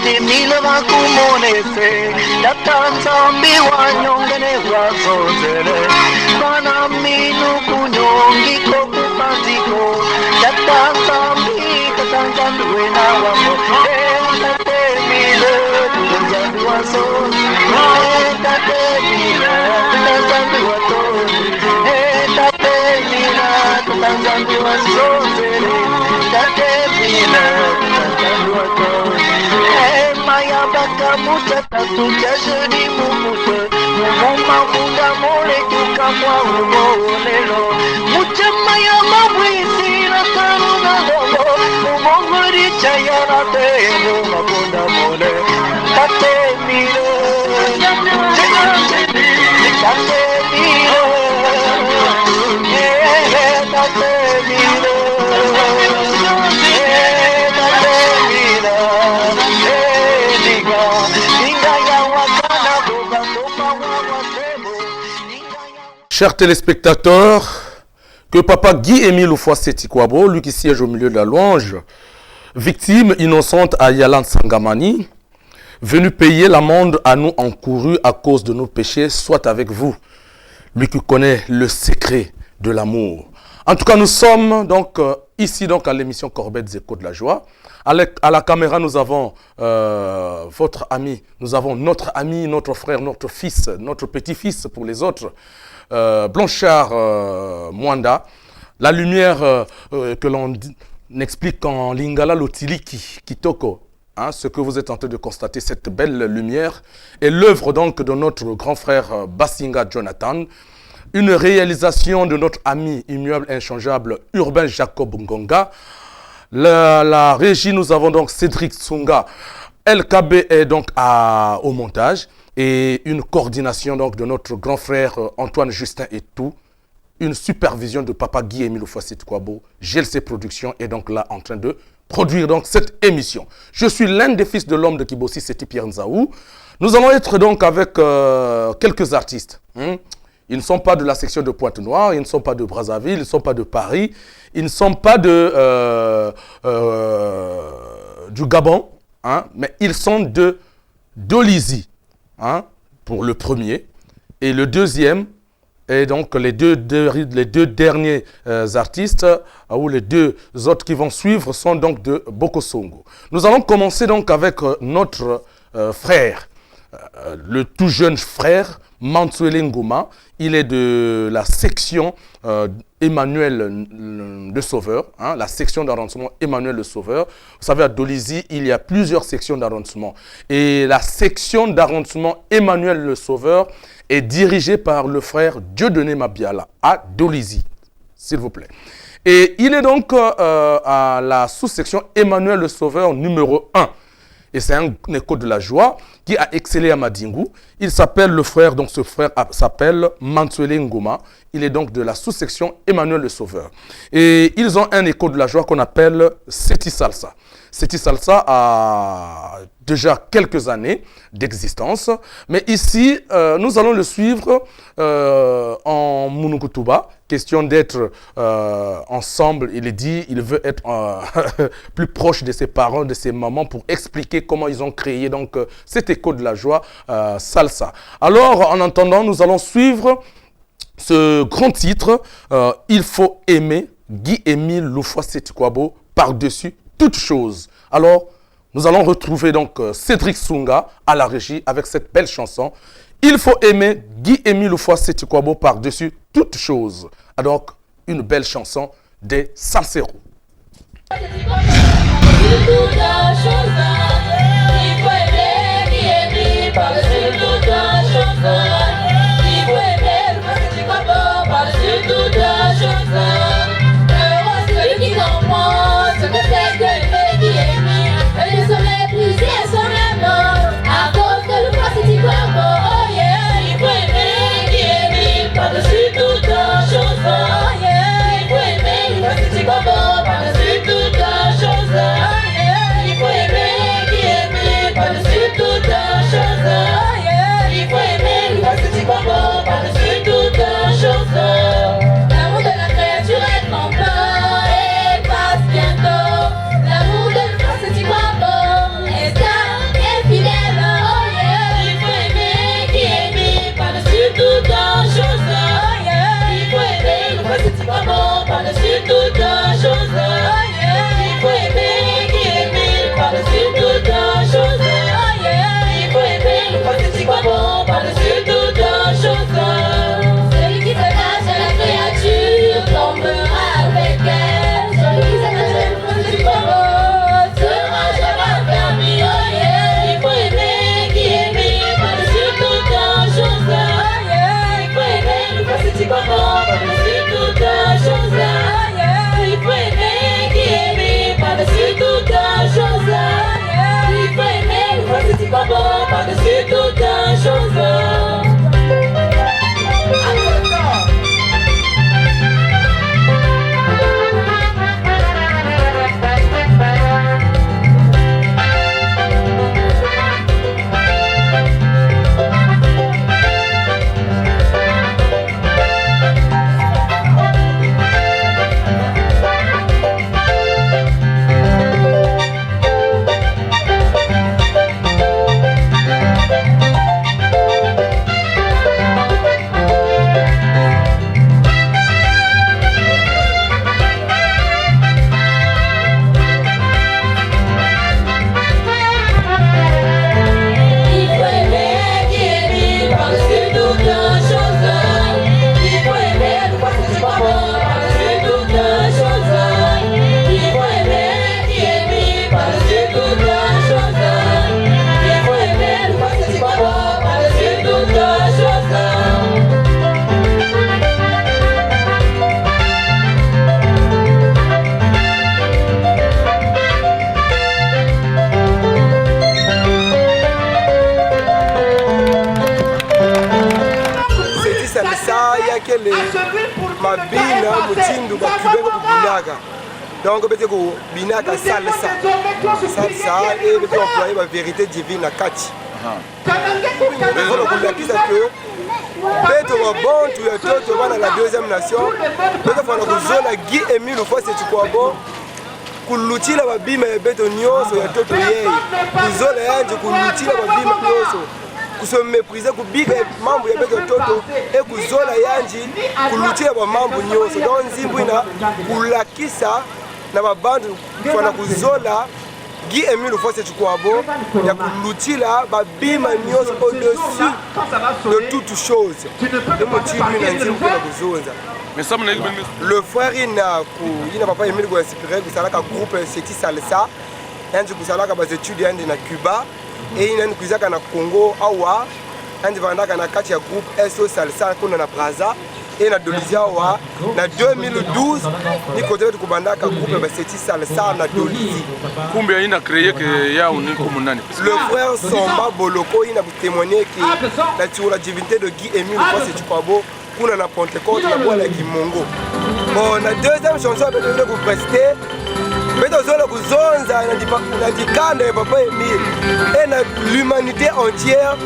Timila makumonese Datanzambi wanyongene wazozele Mana minu kunyongi kokupaziko Datanzambi katanzambi wena wamo Tatemile katanzambi wazozele Tatemile katanzambi wazozele Tatemile katanzambi wazozele Tatemile katanzambi wazozele Maya baka muta tatuja jodi mumuta Mumuma muda mole tuka mwa umolelo Mucha maya mabwisi na taruna dogo Mumongori chaya na teno mabunda mole Tate mire Tate mire Tate mire Chers téléspectateurs, que Papa Guy-Émile Oufouasséti-Kouabo, lui qui siège au milieu de la louange, victime innocente à Yalan Sangamani, venu payer l'amende à nous encourue à cause de nos péchés, soit avec vous, lui qui connaît le secret de l'amour. En tout cas, nous sommes donc ici donc à l'émission Corbettes Échos de la Joie. À la caméra, nous avons votre ami, nous avons notre ami, notre frère, notre fils, notre petit-fils pour les autres, Blanchard Mwanda. La lumière que l'on explique en Lingala Lotiliki Kitoko, hein, ce que vous êtes en train de constater, cette belle lumière, est l'œuvre donc de notre grand frère Basinga Jonathan, une réalisation de notre ami immuable inchangeable Urbain Jacob Ngonga. La régie, nous avons donc Cédric Tsunga. LKB est donc au montage et une coordination donc de notre grand frère Antoine Justin et tout. Une supervision de Papa Guy-Émile Oufouasséti-Kouabo. GLC Productions est donc là en train de produire donc cette émission. Je suis l'un des fils de l'homme de Kibossi, c'est Pierre Nzaou. Nous allons être donc avec quelques artistes. Ils ne sont pas de la section de Pointe-Noire, ils ne sont pas de Brazzaville, ils ne sont pas de Paris, ils ne sont pas du Gabon, hein, mais ils sont de Dolisie, hein, pour le premier. Et le deuxième, et donc les deux derniers artistes, ou les deux autres qui vont suivre, sont donc de Bokosongo. Nous allons commencer donc avec notre frère, le tout jeune frère, Mansuele Ngoma. Il est de la section Emmanuel le Sauveur, hein, la section d'arrondissement Emmanuel le Sauveur. Vous savez, à Dolisie, il y a plusieurs sections d'arrondissement. Et la section d'arrondissement Emmanuel le Sauveur est dirigée par le frère Dieudonné Mabiala à Dolisie, s'il vous plaît. Et il est donc à la sous-section Emmanuel le Sauveur numéro 1. Et c'est un écho de la joie qui a excellé à Madingu. Il s'appelle le frère, donc ce frère s'appelle Mansuele Ngoma. Il est donc de la sous-section Emmanuel le Sauveur. Et ils ont un écho de la joie qu'on appelle Seti Salsa. Seti Salsa a déjà quelques années d'existence. Mais ici, nous allons le suivre en Munukutuba. Question d'être ensemble. Il est dit, il veut être plus proche de ses parents, de ses mamans pour expliquer comment ils ont créé donc cet écho de la joie Salsa. Alors, en attendant, nous allons suivre ce grand titre, Il faut aimer, Guy-Émile Oufouasséti-Kouabo, par-dessus toute chose. Alors, nous allons retrouver donc Cédric Tsunga à la régie avec cette belle chanson. Il faut aimer, Guy-Émile Oufouasséti-Kouabo, par-dessus toute chose. Alors, une belle chanson des Salseros. Par-dessus toute chose, il faut aimer. mutindu ba kubengo kubinaka. Donc bete ko binaka salsa. Salsa et bete employer la vérité divine à Kati. Voilà pour la kisa que bete wa bon tu es toto dans la deuxième nation. Bete fana ko zola Guy Emile fois c'est quoi bon. Kulutila babima ya beto nyonso ya toto yeye. Kuzola yanje kulutila babima nyonso. Kuso mépriser kubiga mambo ya beto toto et kuzola yanji kulutila ba mambo nyonso. Donc nzimbu ina kulakisa na babandu fana kuzola Guy Emile fois c'est quoi bon ya kulutila babima nyonso au-dessus de toute chose. Le motif na nzimbu na kuzonza. Le frère il n'a pas aimé le inspiré que ça la groupe Seti Salsa yanji kusala ka bas études yandi na Cuba et il n'a na Congo awa yandi vandaka na kati ya groupe SO Salsa kuna na Braza et na Dolizia awa na 2012 ni côté de kubandaka groupe bas Seti Salsa na Dolizi kumbe ina créé que ya uniko munani le frère Somba Boloko il a témoigné que la sur la divinité de Guy Emile fois c'est Chupabo kuna na Pentecôte na bola Kimongo. Bon, la deuxième chanson que je vais vous prester, beto zola kuzonza na dikanda papa Emile et na l'humanité entière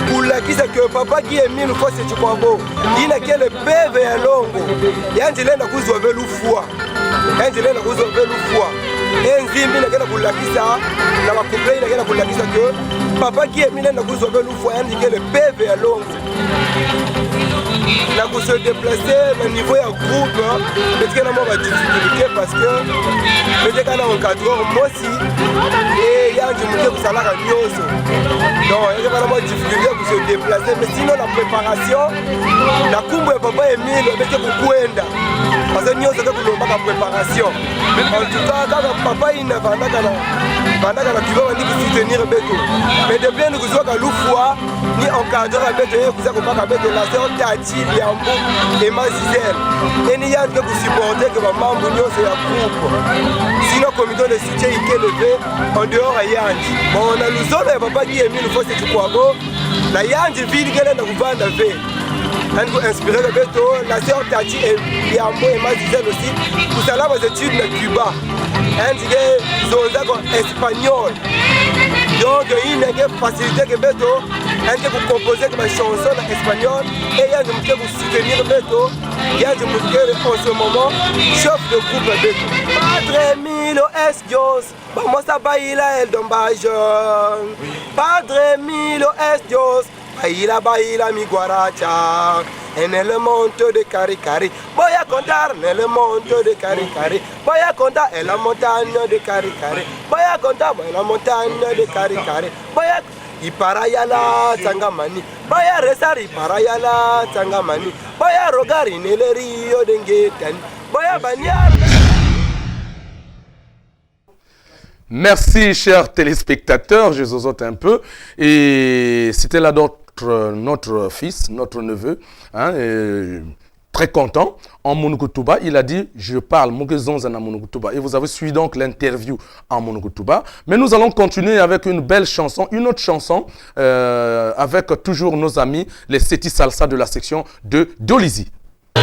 pour la kisa que papa Guy Emile fois c'est quoi beau. Il a quel bébé ya longo. Yanjele na kuzwa velu foi. Yanjele na kuzwa velu foi. Et nzimbi na kena kulakisa na bakomplei na kena kulakisa que papa Guy Emile na kuzwa velu foi yanjele quel bébé ya longo. Là pour se déplacer au niveau du groupe, peut-être qu'il y a des difficultés parce que peut-être qu'il y a un encadreur moi aussi et il y a des difficultés pour ça là à Nyoso. Donc il y a des difficultés pour se déplacer, mais sinon la préparation, la coupe de papa Emile, peut-être pour Kuenda. Parce que Nyoso c'est pour la préparation. En tout cas, quand papa il n'a pas tu vas soutenir Beto. Mais depuis nous sommes à l'Oufoua, ni encadreur à Beto, vous avez pas Beto, la sœur Tati, Liambo et Mazizel. Et il y a que vous supportez que maman Bougnon c'est un groupe. Sinon, le comité de soutien il est levé en dehors à Yanji. Bon, on a nous autres, papa qui est mis, nous faut c'est quoi bon. La Yanji ville qui est dans le vent d'Avé. On vous inspirer le Beto, la sœur Tati et Liambo et Mazizel aussi. Vous allez aux études de Cuba. Un des espagnol. Donc il y a une facilité que Beto, vous composez des chansons en espagnol et il y a des gens qui soutenir Beto. Il y a des gens qui en ce moment chef de groupe Beto. Padre Milo es Dios, vamos a bailar el dombajon. Padre Milo es Dios, baila mi guaracha. En el monte de Caricari, voy a contar en el monte de Caricari, voy a contar en la montaña de Caricari, voy a contar en la montaña de Caricari, voy a y para allá la Tangamani, voy a rezar y para allá la Tangamani, voy a rogar en el río de Nguetani, voy a bañar. Merci chers téléspectateurs, je zozote un peu et c'était là notre fils, notre neveu, hein, très content, en Monokutuba. Il a dit, je parle Mugezonzana Monokutuba. Et vous avez suivi donc l'interview en Monokutuba. Mais nous allons continuer avec une belle chanson, une autre chanson, avec toujours nos amis, les Seti Salsa de la section de Dolizi. Ah,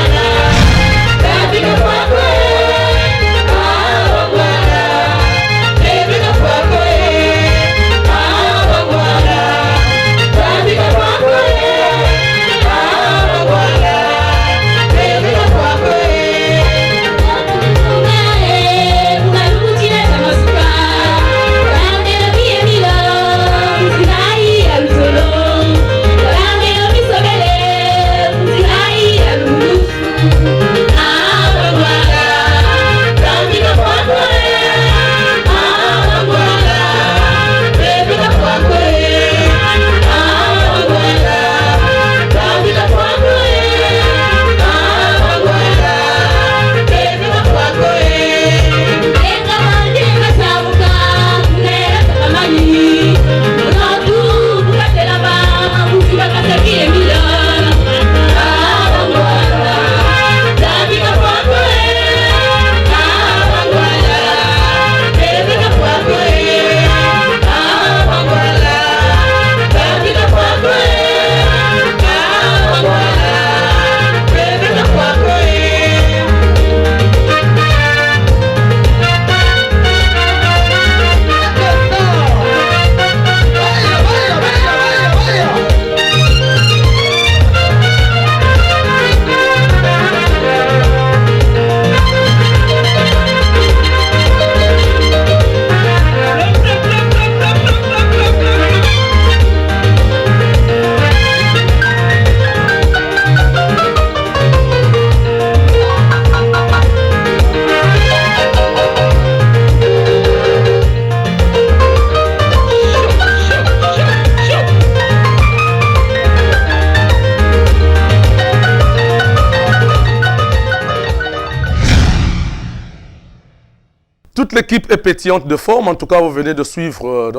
toute l'équipe est pétillante de forme. En tout cas, vous venez de suivre,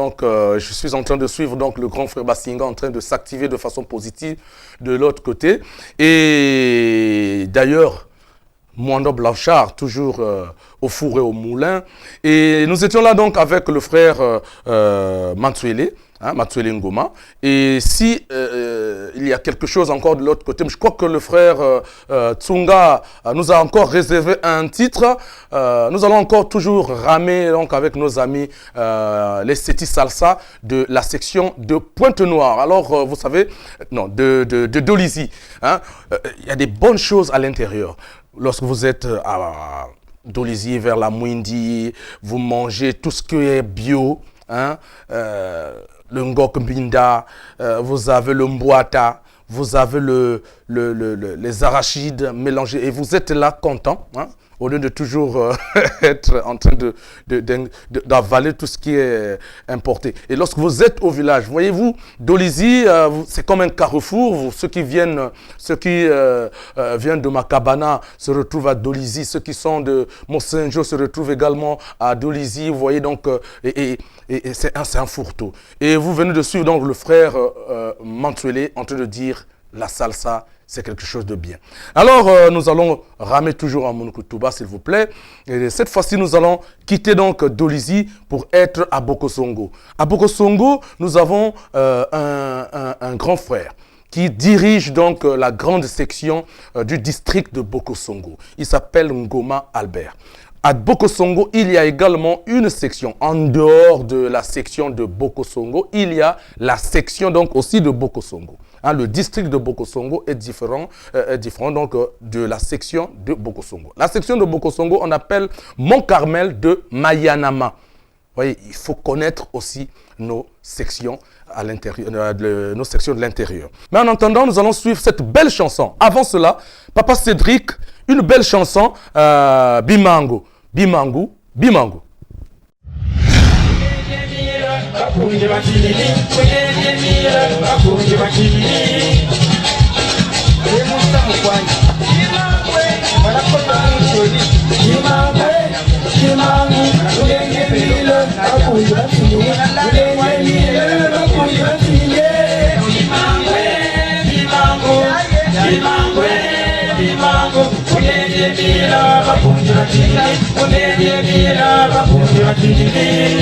je suis en train de suivre donc, le grand frère Bassinga en train de s'activer de façon positive de l'autre côté. Et d'ailleurs, Mwando Blanchard, toujours au four et au moulin. Et nous étions là donc avec le frère Matsuele, Matsuele Ngoma. Et si il y a quelque chose encore de l'autre côté, je crois que le frère Tsunga nous a encore réservé un titre. Nous allons encore toujours ramer donc, avec nos amis les Seti Salsa de la section de Pointe-Noire. Alors, vous savez, non, de Dolisie. Il y a des bonnes choses à l'intérieur. Lorsque vous êtes à Dolisie, vers la Mwindi, vous mangez tout ce qui est bio, le Ngok Mbinda, vous avez le Mbouata, vous avez les arachides mélangés et vous êtes là content, au lieu de toujours être en train d'avaler tout ce qui est importé. Et lorsque vous êtes au village, voyez-vous, Dolisie, c'est comme un carrefour. Ceux qui viennent de Makabana se retrouvent à Dolisie. Ceux qui sont de Mont-Saint-Jean se retrouvent également à Dolisie. Vous voyez donc, c'est un fourre-tout. Et vous venez de suivre donc le frère Mantuele en train de dire la salsa, c'est quelque chose de bien. Alors, nous allons ramer toujours en Monukutuba, s'il vous plaît. Et cette fois-ci, nous allons quitter donc Dolisie pour être à Bokosongo. À Bokosongo, nous avons un grand frère qui dirige donc la grande section du district de Bokosongo. Il s'appelle Ngoma Albert. À Bokosongo, il y a également une section. En dehors de la section de Bokosongo, il y a la section donc aussi de Bokosongo. Le district de Bokosongo est différent donc, de la section de Bokosongo. La section de Bokosongo, on appelle Mont-Carmel de Mayanama. Vous voyez, il faut connaître aussi nos sections à l'intérieur, nos sections de l'intérieur. Mais en attendant, nous allons suivre cette belle chanson. Avant cela, Papa Cédric, une belle chanson, Bimango. Bimango, Bimango. Bakunje bakiriri kwenyemira bakunje bakiriri emusa mukwanya imangwe barakoza n'ishuri imangu kwenyemira bakunje bakiriri kwenyemira bakunje bakiriri imangu kwenyemira bakunje bakiriri kwenyemira bakunje bakiriri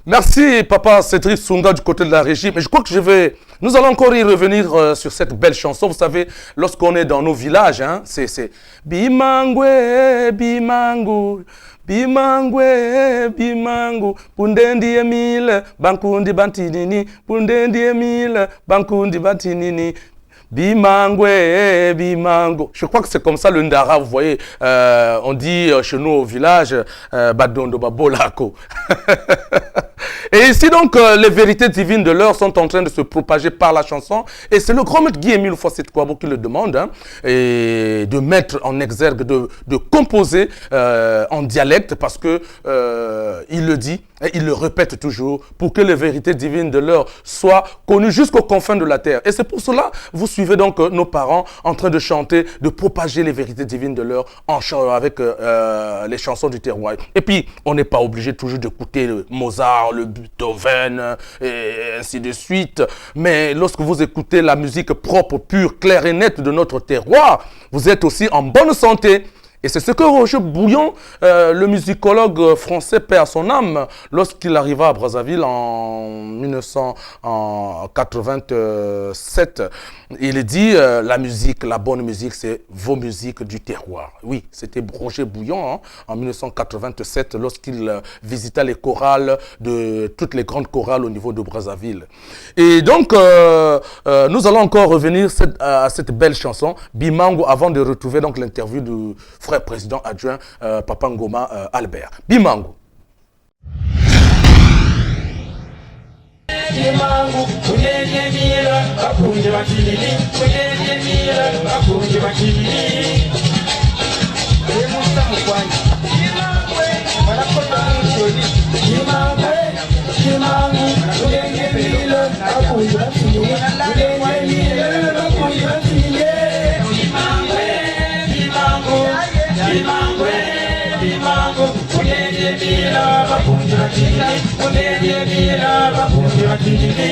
Merci Papa Cédric Tsunga du côté de la régie. Mais je crois que nous allons encore y revenir sur cette belle chanson. Vous savez, lorsqu'on est dans nos villages, c'est Bimangwe, Bimangu, Bimangwe, Bimangu, Pundendi Emile, Bankundi Bantinini, Pundendi Emile, Bankundi Bantinini. Bimangwe, Bimango. Je crois que c'est comme ça le Ndara, vous voyez. On dit chez nous au village, Badondo Babolako. Et ici donc, les vérités divines de l'heure sont en train de se propager par la chanson. Et c'est le grand maître Guy-Émile Houphouët-Boigny qui le demande, hein, et de mettre en exergue, de composer en dialecte, parce que il le dit, et il le répète toujours, pour que les vérités divines de l'heure soient connues jusqu'aux confins de la terre. Et c'est pour cela, vous suivez donc nos parents en train de chanter, de propager les vérités divines de l'heure avec les chansons du terroir. Et puis, on n'est pas obligé toujours d'écouter le Mozart, le Beethoven, et ainsi de suite. Mais lorsque vous écoutez la musique propre, pure, claire et nette de notre terroir, vous êtes aussi en bonne santé. Et c'est ce que Roger Bouillon, le musicologue français, paix à son âme, lorsqu'il arriva à Brazzaville en 1987, il dit la musique, la bonne musique, c'est vos musiques du terroir. Oui, c'était Roger Bouillon, hein, en 1987, lorsqu'il visita les chorales de toutes les grandes chorales au niveau de Brazzaville. Et donc, nous allons encore revenir à cette belle chanson, Bimango, avant de retrouver donc l'interview du frère président adjoint Papa Ngoma Albert. Bimango. Bimango, kunye mira, bakunje bakilili, kunye mira, bakunje bakilili. Emusa mkwani. Bimangwe, barakola mcholi. Bimango, kunye mira, bakunje bakilili, kunye mira, bakunje bakilili. Bimango, kunye mira, bakunje bakilili, kunye mira, bakunje bakilili.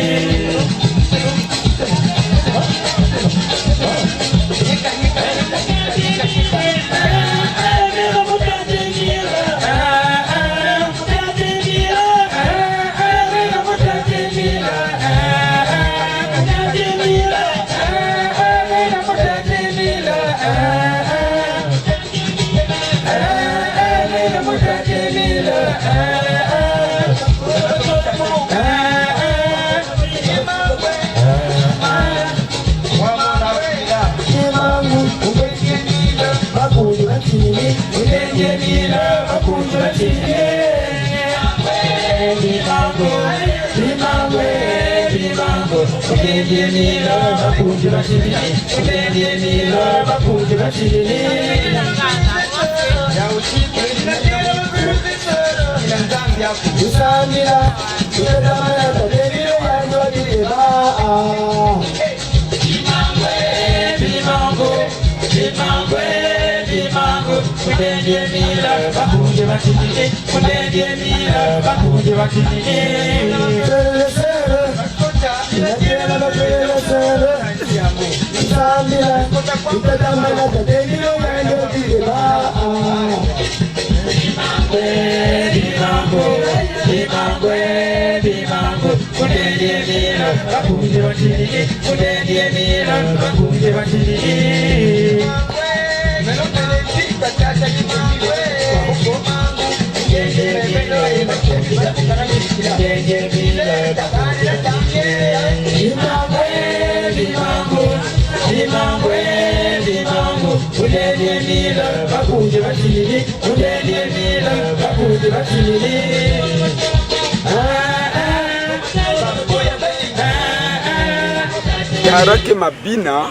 Harake mabina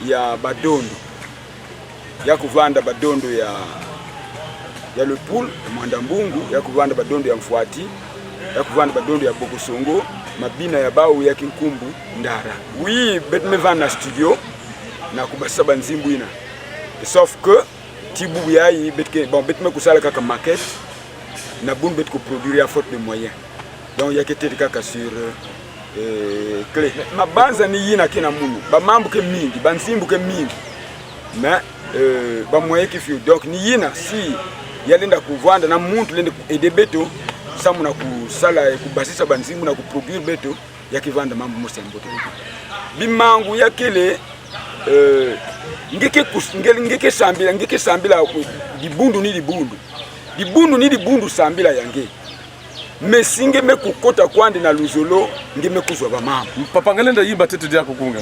ya badondo ya kuvanda badondo ya Lepul Mwanda Mbungu, ya kuvanda badondo ya Mfuati, ya kuvanda badondo ya Bokosongo, mabina ya bau ya Kinkumbu Ndara. Oui, betme vana studio na kubasaba nzimbu ina. Sauf que tibu yayi betke bon betme kusala kaka maquette na bun bet ko produire à faute de moyens. Donc ya kete kaka sur clé. Mabanza ni yina kina munu. Ba mambu ke mingi, ba nzimbu ke mingi. Mais ba moyen ki fi donc ni yina si yalenda kuvanda na muntu lende aider beto samu na kusala kubasisa banzimbu na kuproduire beto yakivanda mambo mosembote. Bimangu yakele ngeke sambila dibundu ni dibundu sambila yange mesinge mekukota kwande na luzolo ngeme kuzwa ba mama Papa ngalenda yimba tete dia kukunga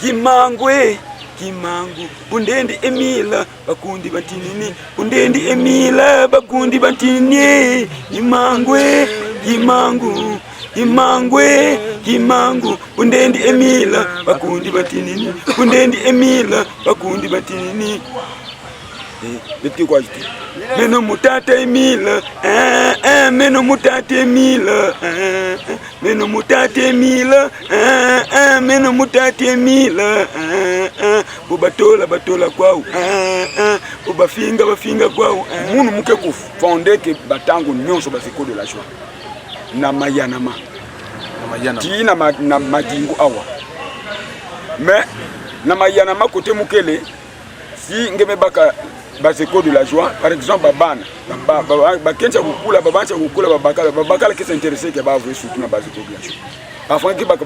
imangwe Kimangu Pundendi Emila bakundi batinini Pundendi Emila bakundi batinini Kimangwe Kimangu Kimangwe Kimangu Pundendi Emila bakundi batinini Pundendi Emila bakundi batinini Beti kwa jiti Meno mutate Emila Meno mutate Emila Meno mutate Emila Meno mutate Emila Batola kwao bafinga kwao Munu muke kufonde ke batango nyonso basiko de la joie Na mayanama Ti na madingu awa Mais na mayanama kote mukele Si ngeme baka basiko de la joie par exemple babana bakencha kukula babancha kukula babakala kesa intéressé ke ba vrai surtout na basiko de la joie parfois ki baka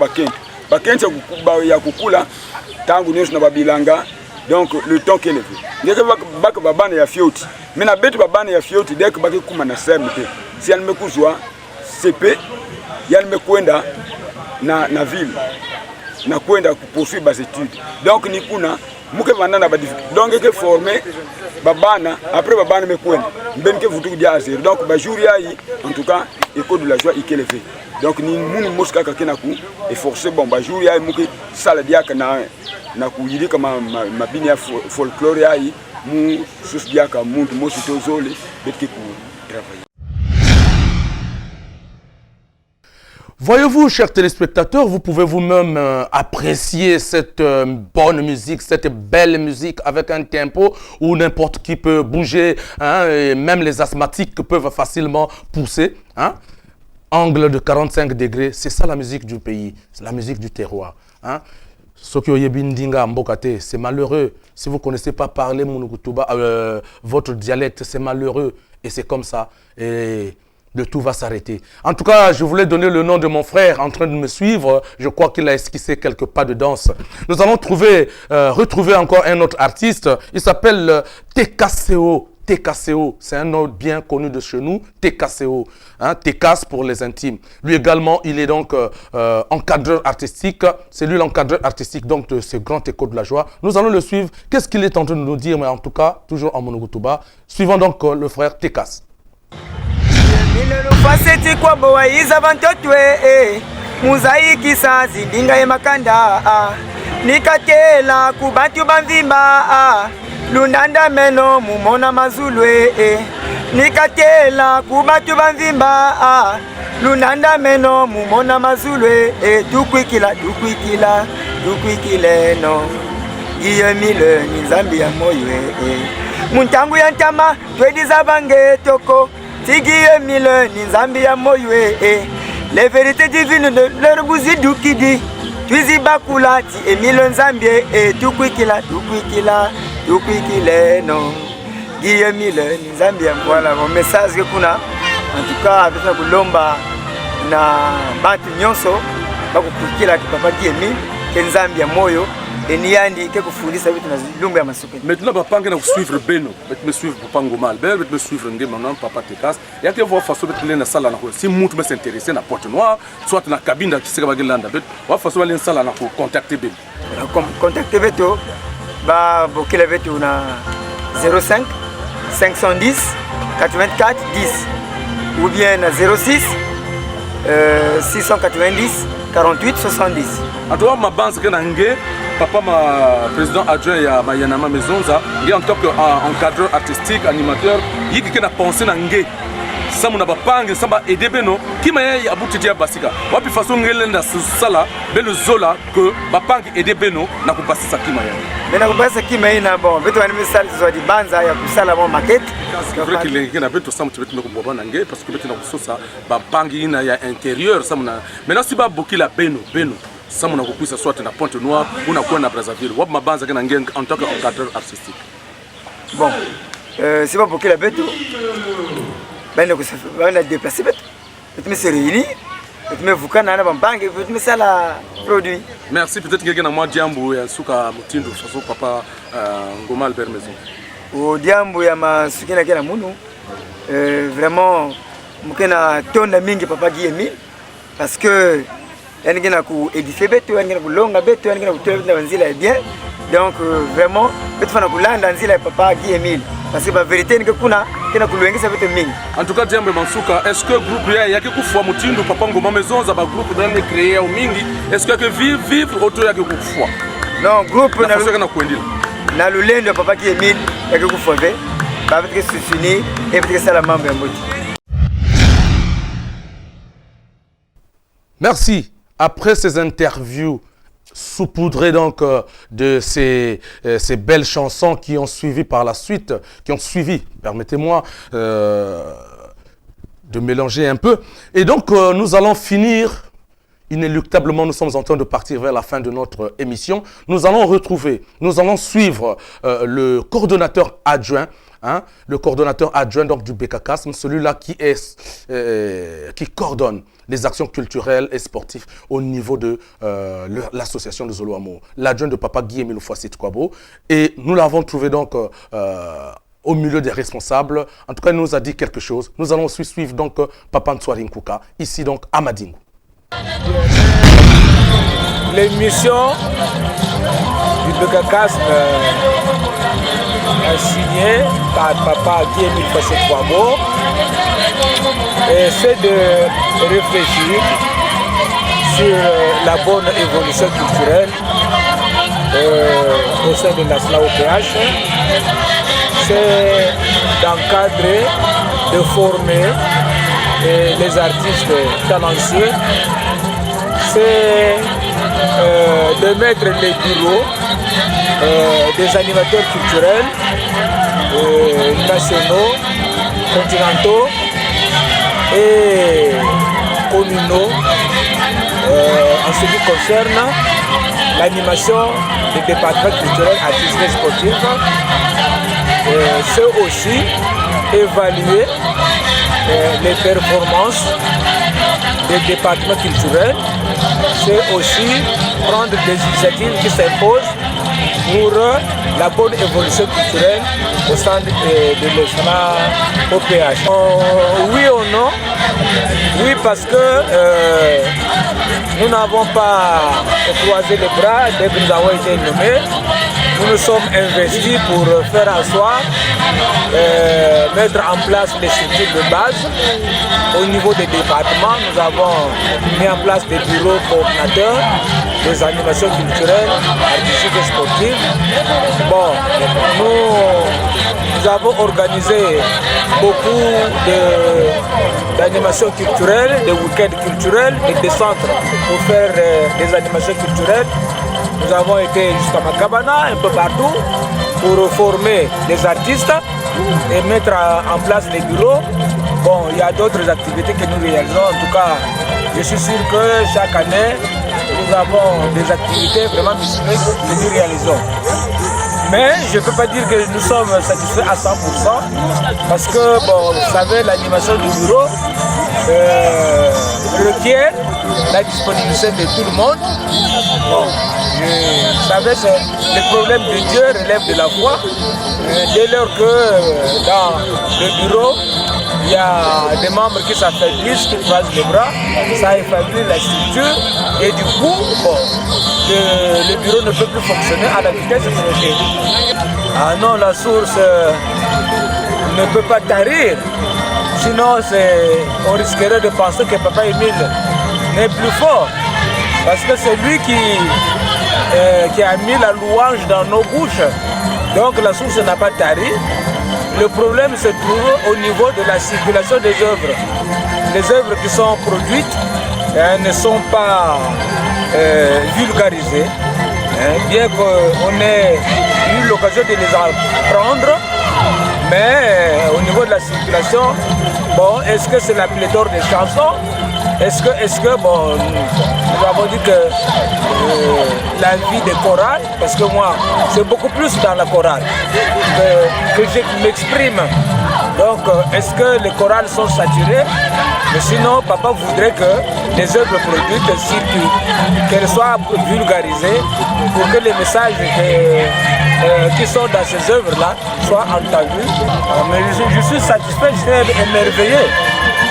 bakencha ya kukula tangu nyonso na babilanga donc le temps qu'elle est ngeke baka babana ya fioti mais na betu babana ya fioti dès que baki kuma na semte si elle me kuzwa CP yale me kwenda na ville na kwenda poursuivre bas études donc ni kuna muke vandana ba difficulté donc que former babana après babana me kwenda mbenke vutu dia azir donc ba jour yayi en tout cas école de la joie ikelevé donc ni munu moska ka kena ku et forcer bon ba jour yayi muke sala dia kana na kuyiri kama mabini ya folklore yayi mu sus dia ka muntu mositozole betke ku travailler. Voyez-vous, chers téléspectateurs, vous pouvez vous-même apprécier cette bonne musique, cette belle musique avec un tempo où n'importe qui peut bouger, hein, et même les asthmatiques peuvent facilement pousser. Hein. Angle de 45 degrés, c'est ça la musique du pays, c'est la musique du terroir. Hein. C'est malheureux. Si vous ne connaissez pas parler votre dialecte, c'est malheureux. Et c'est comme ça. Et le tout va s'arrêter. En tout cas, je voulais donner le nom de mon frère en train de me suivre. Je crois qu'il a esquissé quelques pas de danse. Nous allons retrouver encore un autre artiste. Il s'appelle TKCO. TKCO, c'est un nom bien connu de chez nous. TKCO, hein, TKS pour les intimes. Lui également, il est donc encadreur artistique. C'est lui l'encadreur artistique donc de ce grand écho de la joie. Nous allons le suivre. Qu'est-ce qu'il est en train de nous dire? Mais en tout cas, toujours en monogutuba. Suivons donc le frère TKS. Faseti kwa boa iza bantotwe muzaiki sazi ndinga ye makanda nikatela kubantu banvimba lunanda meno mumona mazulwe nikatela kubantu banvimba lunanda meno mumona mazulwe tukwikila no iye mile ni nzambi ya moyo muntangu ya ntama twediza bange toko Tigiye mille ni nzambi ya moywe les vérités divines de leur bouzi dukidi Twizi bakula ti emile nzambi tukwikila no Giye mille ni nzambi ya voilà mon message que kuna en tout cas avec kulomba na bantu nyonso bakukwikila papa Giye ke nzambi ya moyo Eniandi ke kufundisa vitu na lumbu ya masuke. Maintenant papa ngena suivre Beno, me suivre papa Ngomal, me suivre ngema non papa TKS. Ya ke voir façon de na sala na ko. Si mutu me s'intéresser na porte noire, soit na cabine qui sera bagilanda bet, wa façon na sala na ko contacter Beno. Contacter Beto ba bokile Beto na 05 510 84 10 ou bien na 06 690 48 70. Atoa mabanza ke na nge papa ma président adjoint ya Mayanama Maisonza, nge en tant qu'encadreur artistique, animateur, yiki ke na pensé na nge. Samu na bapange samba aider Beno ki maye abuti dia basika. Wapi façon ngele na sala belo zola que bapange aider Beno na kupasisa ki maye. Bena kupasisa ki maye na bon, beto ani misali zo di banza ya kusala bon maquette. C'est vrai qu'il y a beto samu tibeti me ko na nge parce que beto na kusosa bapange ina ya intérieur samu na. Maintenant si ba bokila Beno Samu na kukwisa soit na Pointe-Noire ou na Kouana Brazzaville. Wap mabanza ke na nge en tant qu'encadreur artistique. Bon, c'est pas pour que la bête ben on déplacé bête. Me se réunir, me vuka na banque, me ça la produit. Merci, peut-être quelqu'un na moi diambo ya suka mutindo façon papa Ngomal Bermezo. O diambo ya masuki na kena munu vraiment mukena tonda mingi papa Guillemil parce que yani ngena ku édifier betu yani ngena kulonga betu yani ngena kutoa nzila ya bien. Donc vraiment betu fana kulanda nzila ya papa Guy Emile parce que la vérité ni que kuna kena kuluengeza vitu mingi. En tout cas Diambe Mansuka, est-ce que groupe ya yaki kufua mutindo papa ngoma maison za ba groupe dans les créer au mingi, est-ce que vivre auto yaki kufua? Non, groupe na fasa kana kuendila. Na lulendo papa Guy Emile yaki kufua ve. Ba veut que se finir et veut que ça la membre ya moti. Merci. Après ces interviews saupoudrées donc de ces belles chansons qui ont suivi par la suite, permettez-moi de mélanger un peu. Et donc nous allons finir, inéluctablement nous sommes en train de partir vers la fin de notre émission. Nous allons suivre le coordonnateur adjoint, le coordonnateur adjoint donc du BKCASM, celui-là qui coordonne les actions culturelles et sportives au niveau de l'association de Zolo-Amour, l'adjoint de papa Guy Emile Fouassit Kwabo. Et nous l'avons trouvé donc au milieu des responsables. En tout cas, il nous a dit quelque chose. Nous allons aussi suivre donc papa Ntsoari Nkuka, ici donc à Madingu. L'émission du BKCASM signé par papa Guy Emile Fouassit Kwabo, c'est de réfléchir sur la bonne évolution culturelle au sein de la SLAOPH. C'est d'encadrer, de former les artistes talentueux. C'est de mettre les bureaux des animateurs culturels nationaux, continentaux et communaux en ce qui concerne l'animation des départements culturels, artistiques et sportifs. C'est aussi évaluer les performances des départements culturels. C'est aussi prendre des initiatives qui s'imposent pour la bonne évolution culturelle au sein de l'OPH. Oui ou non? Oui, parce que nous n'avons pas croisé les bras dès que nous avons été nommés. Nous nous sommes investis pour faire en sorte mettre en place les structures de base. Au niveau des départements, nous avons mis en place des bureaux coordinateurs, des animations culturelles, artistiques et sportives. Bon, nous avons organisé beaucoup d'animations culturelles, des week-ends culturels et des centres pour faire des animations culturelles. Nous avons été jusqu'à Makabana, un peu partout, pour former des artistes et mettre en place les bureaux. Bon, il y a d'autres activités que nous réalisons. En tout cas, je suis sûr que chaque année, nous avons des activités vraiment multiples que nous réalisons. Mais je ne peux pas dire que nous sommes satisfaits à 100% parce que, bon, vous savez, l'animation du bureau requiert la disponibilité de tout le monde. Bon, vous savez, le problème de Dieu relève de la foi. Dès lors que dans le bureau, il y a des membres qui s'affaiblissent, qui croisent les bras, ça affaiblit la structure et du coup, bon, le bureau ne peut plus fonctionner à la vitesse souhaitée. Ah non, la source ne peut pas tarir, sinon on risquerait de penser que Papa Emile n'est plus fort, parce que c'est lui qui a mis la louange dans nos bouches. Donc la source n'a pas tari. Le problème se trouve au niveau de la circulation des œuvres. Les œuvres qui sont produites ne sont pas vulgarisées, bien qu'on ait eu l'occasion de les apprendre, mais au niveau de la circulation, bon, est-ce que c'est la pléthore des chansons? Est-ce que bon, nous avons dit que la vie des chorales, parce que moi, c'est beaucoup plus dans la chorale que je m'exprime. Donc, est-ce que les chorales sont saturées? Mais sinon, papa voudrait que les œuvres produites circulent, qu'elles soient vulgarisées pour que les messages qui sont dans ces œuvres-là soit entendu. Mais je suis satisfait, je suis émerveillé.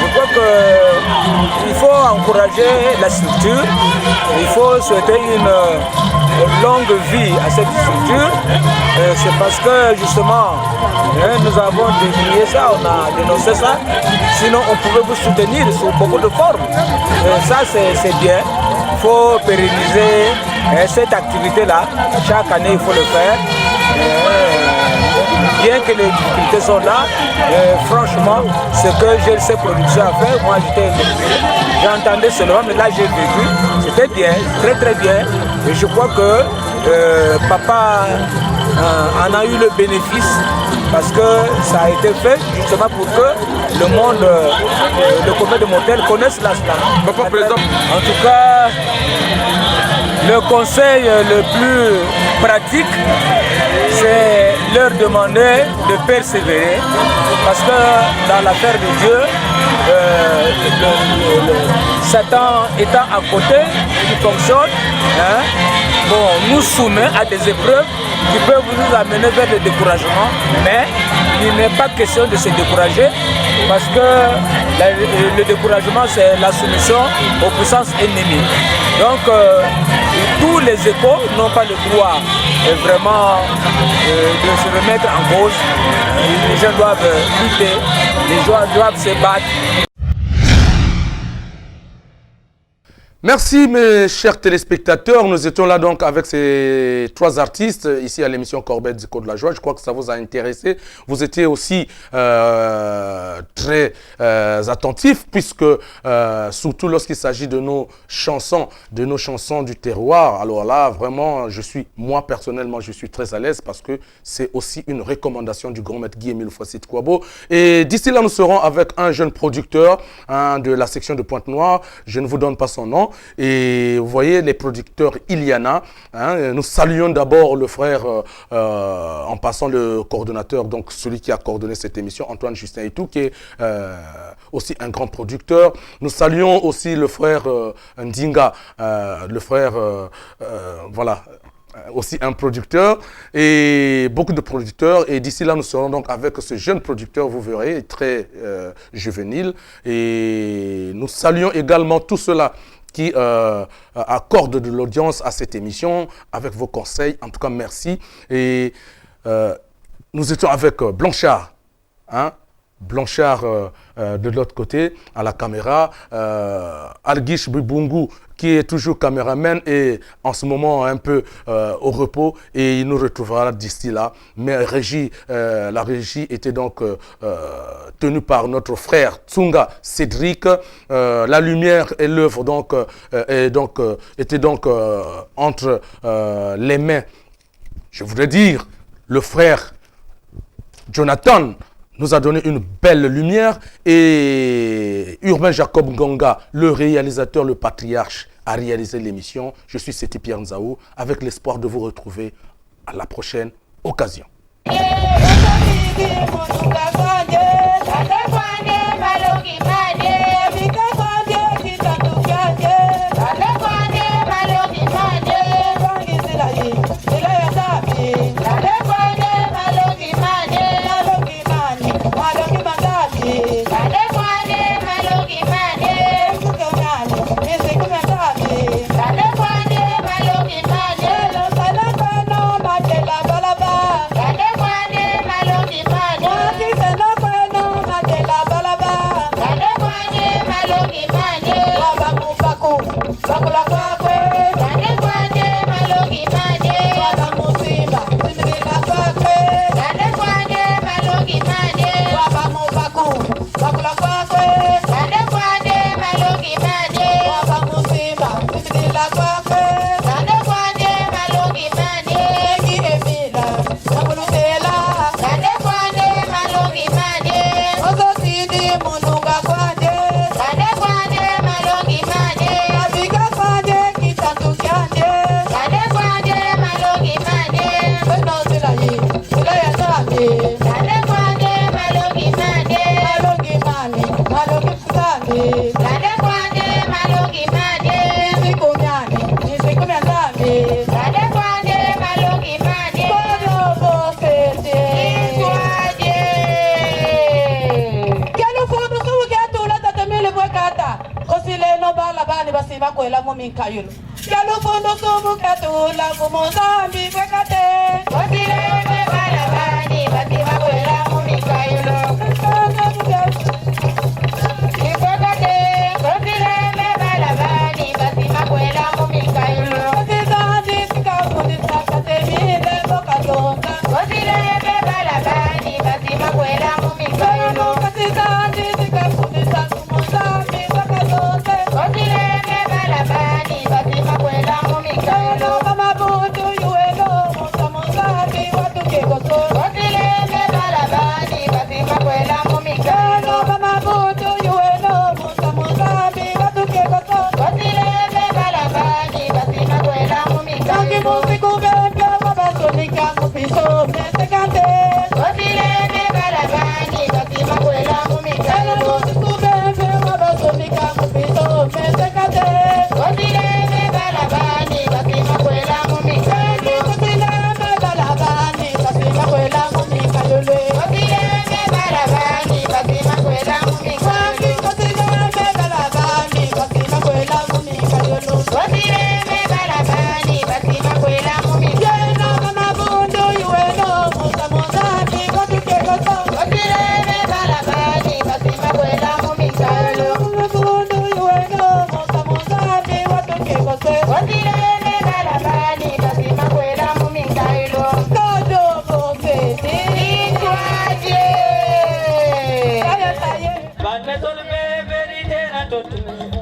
Je crois qu'il faut encourager la structure, il faut souhaiter une longue vie à cette structure. C'est parce que justement, nous avons dénié ça, on a dénoncé ça. Sinon, on pouvait vous soutenir sous beaucoup de formes. Ça, c'est bien. Il faut pérenniser cette activité-là. Chaque année, il faut le faire. Bien que les difficultés sont là, franchement, ce que GLC Production a fait, moi j'entendais seulement, mais là j'ai vécu, c'était bien, très très bien. Et je crois que papa en a eu le bénéfice parce que ça a été fait justement pour que le monde, le commerce de motel connaisse la star. En tout cas, le conseil le plus pratique, c'est leur demander de persévérer parce que dans l'affaire de Dieu, Satan étant à côté, il fonctionne, nous soumet à des épreuves qui peuvent nous amener vers le découragement, mais il n'est pas question de se décourager parce que le découragement c'est la soumission aux puissances ennemies. Donc tous les échos n'ont pas le droit vraiment de se remettre en cause. Les gens doivent lutter, les gens doivent se battre. Merci mes chers téléspectateurs, nous étions là donc avec ces trois artistes ici à l'émission Corbett Zico de la Joie. Je crois que ça vous a intéressé. Vous étiez aussi très attentifs puisque surtout lorsqu'il s'agit de nos chansons du terroir, alors là vraiment moi personnellement je suis très à l'aise parce que c'est aussi une recommandation du grand maître Guy-Émile Foissit Kouabo. Et d'ici là nous serons avec un jeune producteur de la section de Pointe-Noire, je ne vous donne pas son nom. Et vous voyez les producteurs Iliana, nous saluons d'abord le frère, en passant le coordonnateur, donc celui qui a coordonné cette émission, Antoine Justin Etou, qui est aussi un grand producteur. Nous saluons aussi le frère Ndinga, le frère, voilà, aussi un producteur et beaucoup de producteurs. Et d'ici là, nous serons donc avec ce jeune producteur, vous verrez, très juvénile. Et nous saluons également tout cela qui accorde de l'audience à cette émission avec vos conseils. En tout cas, merci. Et nous étions avec Blanchard, Blanchard de l'autre côté, à la caméra, Alguish Bibungu, qui est toujours caméraman et en ce moment un peu au repos, et il nous retrouvera d'ici là. Mais la régie était donc tenue par notre frère Tsunga Cédric. La lumière et l'œuvre donc, étaient donc entre les mains, je voudrais dire, le frère Jonathan nous a donné une belle lumière et Urbain Jacob Ngonga, le réalisateur, le patriarche, a réalisé l'émission. Je suis Seti Pierre Nzaou avec l'espoir de vous retrouver à la prochaine occasion. Malogi mane, mikayulu. Kelo fondo subu katula kumozambi kwekate. Otile me balabani bati makwela mu mikayulu. Ikwekate. Otile me balabani bati makwela mu mikayulu. Otizandi sikafundi sakate mide bokazonga. Otile me balabani bati makwela mu mikayulu. Otizandi sikafundi sakumozambi bokazonga. Otile me balabani bati makwela mu mikayulu. Kamabutu yuelo musamozambi watukekoso. Otile me balabani bati makwela mu mikayulu. Kamabutu yuelo musamozambi watukekoso. Otile me balabani bati makwela mu mikayulu. Musiku bebe wabasonika mupiso mesekante. Otile me balabani bati makwela mu mikayulu. Musiku bebe wabasonika mupiso mesekante. Otile me balabani bati makwela mu mikayulu. Otile me balabani bati makwela mu mikayulu. Otile me balabani bati makwela mu mikayulu. Otile me balabani bati makwela mu mikayulu. Otile me balabani bati makwela mu mikayulu. Kama bundu yueno musamozambi watukekoso. Otile me balabani bati makwela mu mikayulu. Kama bundu yueno musamozambi watukekoso. Otile me balabani bati makwela mu mikayulu. Todo bofeti ikwaje. Kaya taye. Banetolbe verite na toto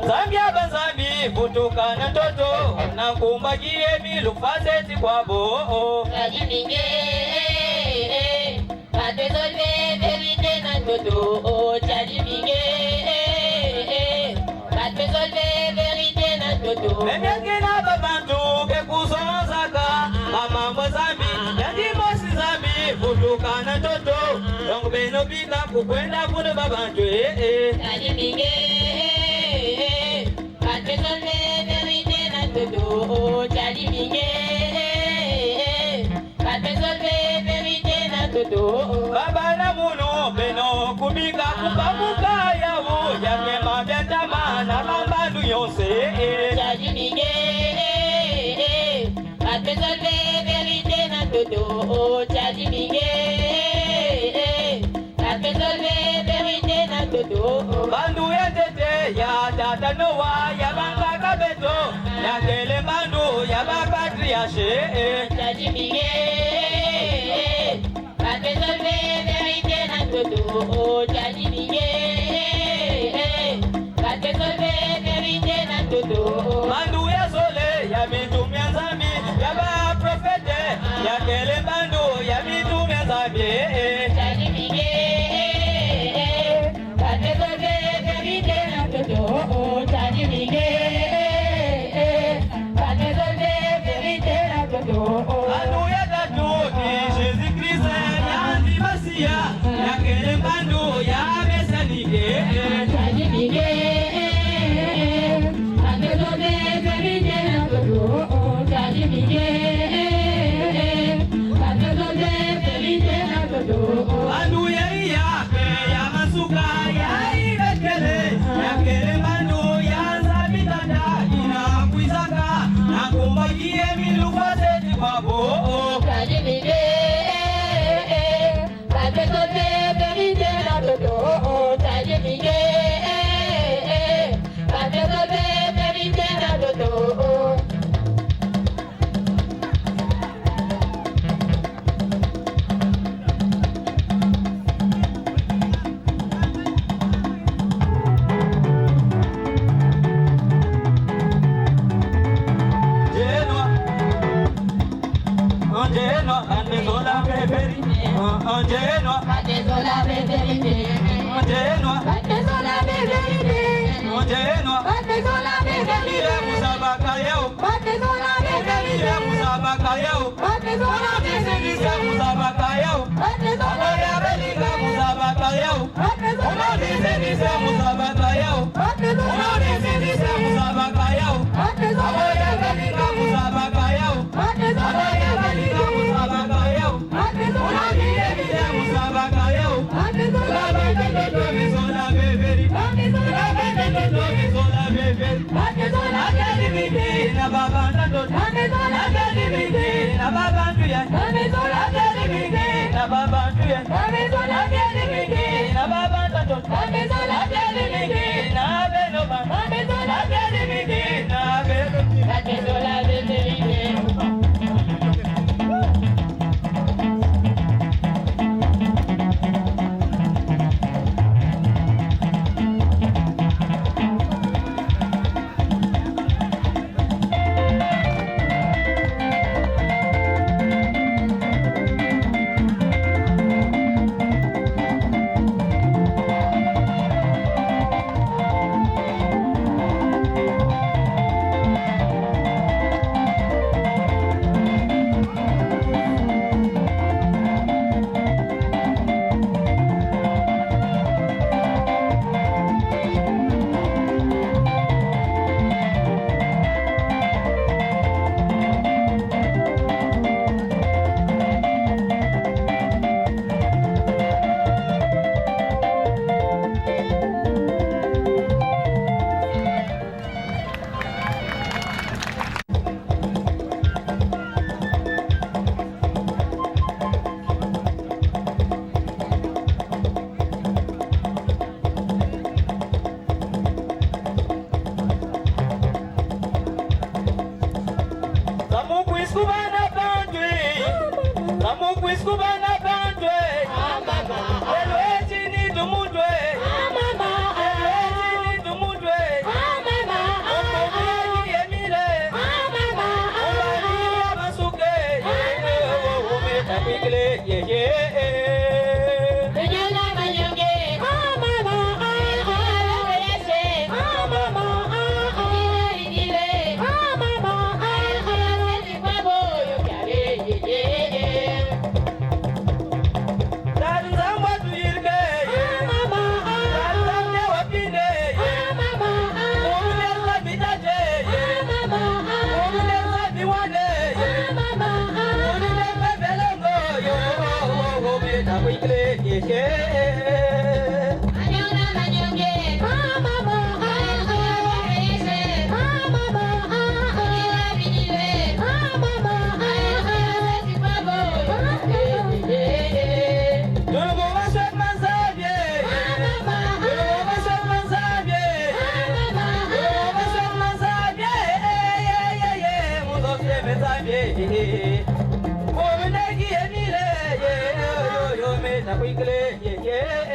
Zambia banzambi butuka na toto Nakumbagie milu fazeti kwa bo Kajibinge. Banetolbe verite na toto. Kajibinge. Banetolbe verite na toto. Memekina babantu ke kuzonzaka Mama mwazambi Yandi mosi zambi butuka na toto Dongo beno bita kukwenda kuno babantu Kajibinge. Banetolbe verite na toto. Kajibinge. Banetolbe verite na toto. Baba na munu beno kubika kupamuka yawo Yake mabetama na mambandu yonse Kajibinge. Banetolbe verite na toto. Kajibinge. Banetolbe verite na toto. Bandu ya tete ya tata noa ya banga kabeto Ya kele bandu ya bapatriache Kajibinge. Banetolbe verite na toto. Kajibinge. Banetolbe verite na toto. Bandu ya sole ya mitum ya zambi Ya ba profete ya kele bandu ya mitum ya zambi Kajibinge. Banetolbe verite na toto. Kajibinge. Banetolbe verite na toto. Bandu ya tatu ni Jesus Christ ya antimasia Ya kele bandu ya mesanike Kajibinge. Banetolbe verite na toto. Kajibinge. Banetolbe verite na toto. Bandu ya iyape ya masuka ya ibekele Ya kele bandu ya nzabitanda ina kuisaka Na kumbagie milufa zeti kwabo Kajibinge. Banetolbe verite na toto. Kajibinge. Banetolbe verite na toto. Anjenwa, anjenwa, beberi Anjenwa, Banetolbe verite. anjenwa, Banetolbe verite. anjenwa Banetolbe verite. Ile musabaka yao Banetolbe Ile verite. musabaka yao Banetolbe Ile verite. musabaka yao Banetolbe Ile verite. musabaka yao Banetolbe verite. musabaka yao Banetolbe verite. musabaka yao Banetolbe verite. musabaka yao Banetolbe verite. musabaka yao Banetolbe Ile musabaka yao Banetolbe verite. Mizola beberi Banetolbe verite. Mizola beberi Banetolbe verite. Oh,